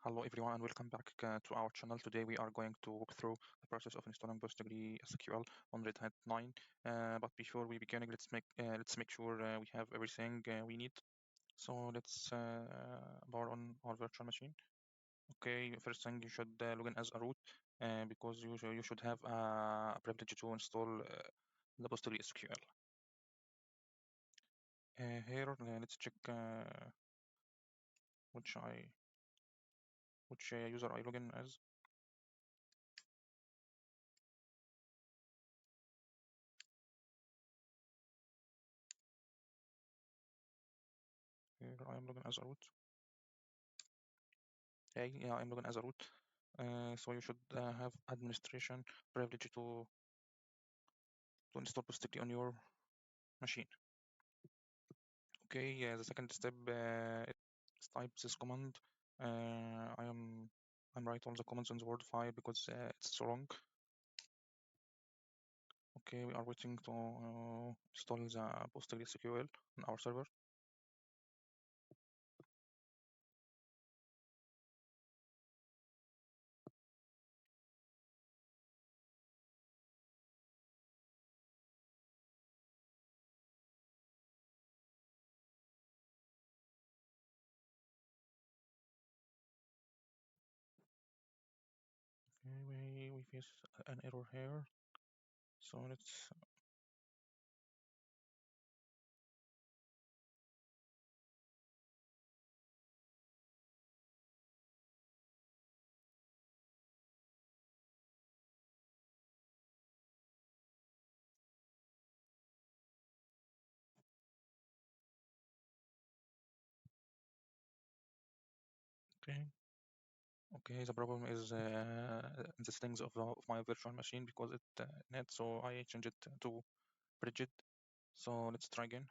Hello everyone and welcome back to our channel. Today we are going to walk through the process of installing PostgreSQL on Red Hat 9. But before we begin, let's make sure we have everything we need. So let's power on our virtual machine. Okay, first thing you should log in as a root because you should have a privilege to install the PostgreSQL. Here let's check which user I log in as. Here I am logging as a root. Okay, yeah, I'm logging as a root. So you should have administration privilege to install Postgre on your machine. Okay, the second step is type this command. I'm write all the commands in the Word file because it's so long. Okay, we are waiting to install the PostgreSQL on our server. Okay, we face an error here. So let's okay. Okay, the problem is in the settings of my virtual machine because it net, so I changed it to rigid. So let's try again.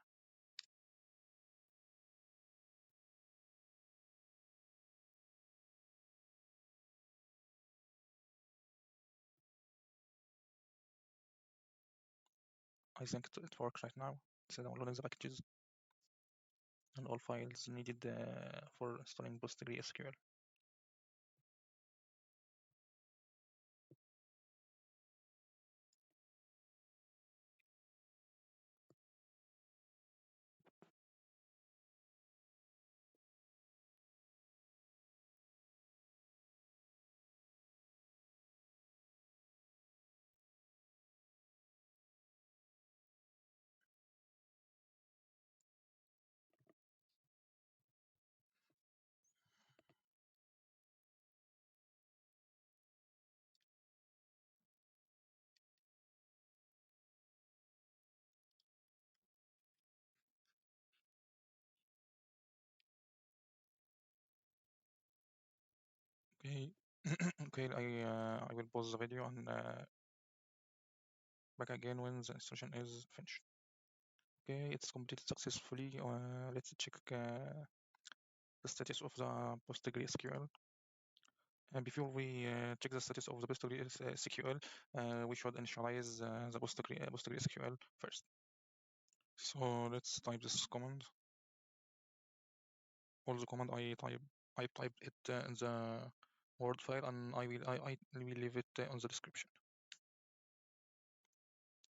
I think it works right now. It's downloading the packages and all files needed for installing PostgreSQL. Okay, okay, I will pause the video and back again when the installation is finished. Okay, it's completed successfully. Let's check the status of the PostgreSQL. And before we check the status of the PostgreSQL, we should initialize the PostgreSQL first. So let's type this command. All the command I typed it in the Word file, and I will leave it on the description.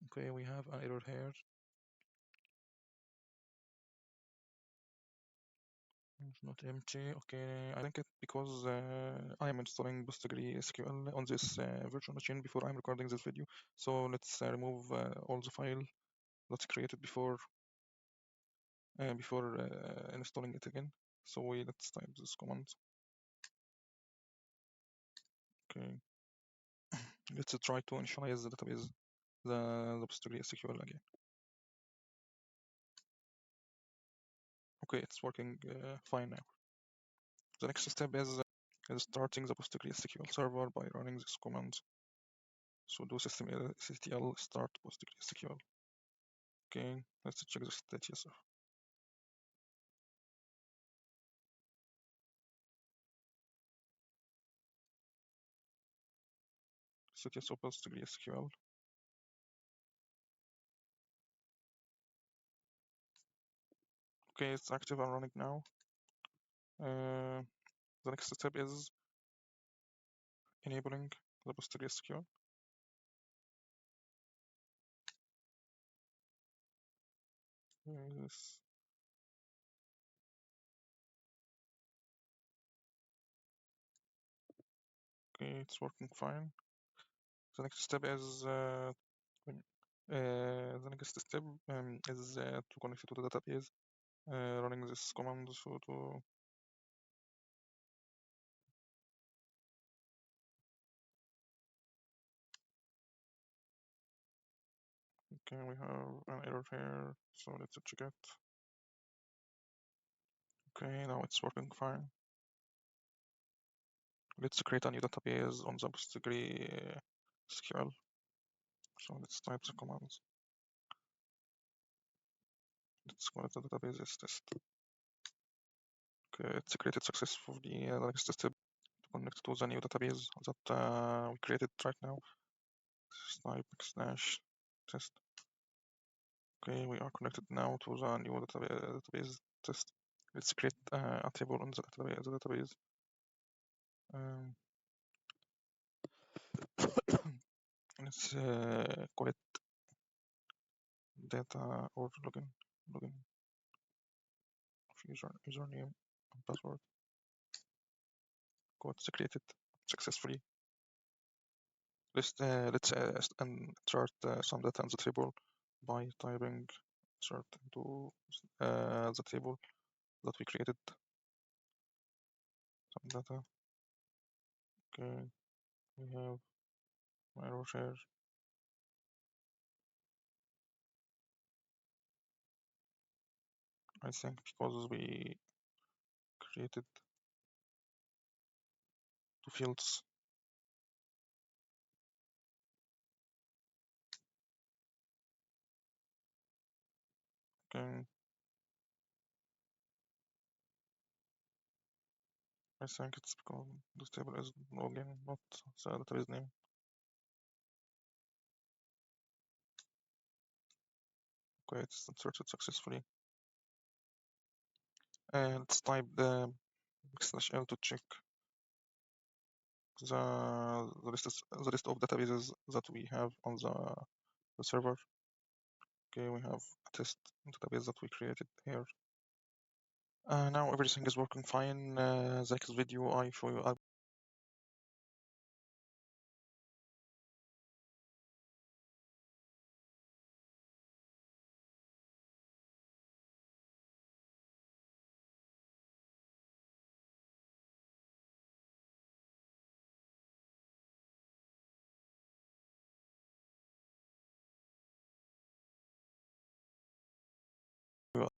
Okay, we have an error here. It's not empty. Okay, I think it because I am installing PostgreSQL on this virtual machine before I'm recording this video. So let's remove all the file that's created before installing it again. So let's type this command. Okay, let's try to initialize the database, the PostgreSQL again. Okay, it's working fine now. The next step is starting the PostgreSQL server by running this command sudo systemctl start PostgreSQL. Okay, let's check the status. Status of PostgreSQL. Okay, it's active and running now. The next step is enabling the PostgreSQL. Yes. Okay, it's working fine. The next step is to connect it to the database. Running this command so to okay, we have an error here, so let's check it. Okay, now it's working fine. Let's create a new database on the PostgreSQL. So let's type the commands. Let's connect the database as test. Okay, it's created successfully. The next step to connect to the new database that we created right now. Snipe slash test. Okay, we are connected now to the new database test. Let's create a table on the database. Let's call it data or login username and password. Code created successfully. Let's insert some data in the table by typing insert into the table that we created. Some data. Okay, we have error here. I think because we created two fields. Okay, I think it's because this table is login, not the database name. Okay, it's inserted successfully. And let's type the /l to check the list of databases that we have on the server. Okay, we have a test database that we created here. Now everything is working fine. The next video I show you